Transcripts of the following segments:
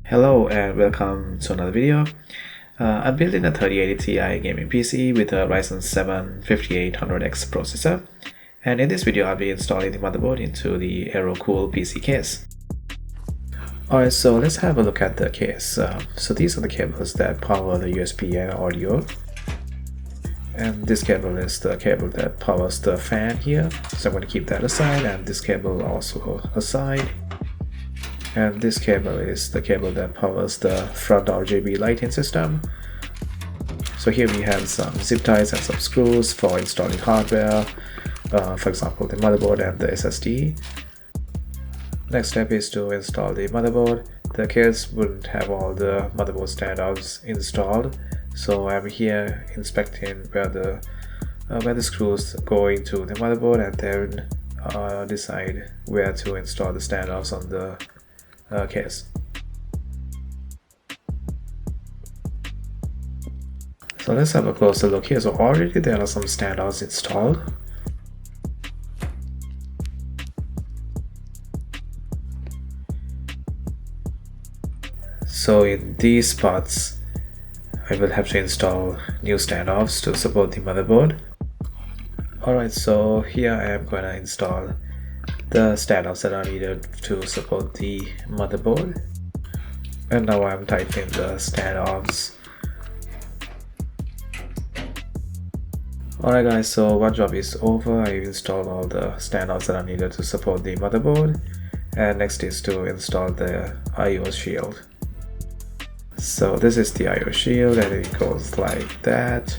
Hello and welcome to another video. I'm building a 3080 Ti gaming PC with a Ryzen 7 5800X processor, and in this video I'll be installing the motherboard into the AeroCool PC case. Alright, so let's have a look at the case. So these are the cables that power the USB and audio, and this cable is the cable that powers the fan here, so I'm going to keep that aside, and this cable also aside. And this cable is the cable that powers the front RGB lighting system. So here we have some zip ties and some screws for installing hardware, for example the motherboard and the SSD. Next step is to install the motherboard. The case wouldn't have all the motherboard standoffs installed, so I'm here inspecting where the screws go into the motherboard, and then decide where to install the standoffs on the case. So let's have a closer look here. So already there are some standoffs installed. So in these spots I will have to install new standoffs to support the motherboard. Alright, so here I am going to install the standoffs that are needed to support the motherboard, and now I'm typing the standoffs. Alright guys, so one job is over. I've installed all the standoffs that are needed to support the motherboard, and next is to install the IO shield. So this is the IO shield, and it goes like that.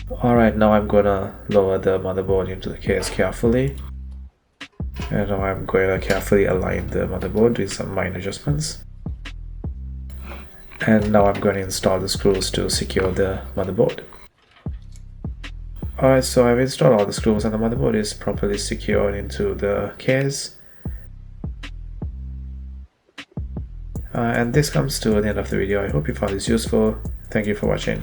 Alright, now I'm gonna lower the motherboard into the case carefully, and now I'm going to carefully align the motherboard with some minor adjustments. And now I'm going to install the screws to secure the motherboard. Alright, so I've installed all the screws and the motherboard is properly secured into the case. And this comes to the end of the video. I hope you found this useful. Thank you for watching.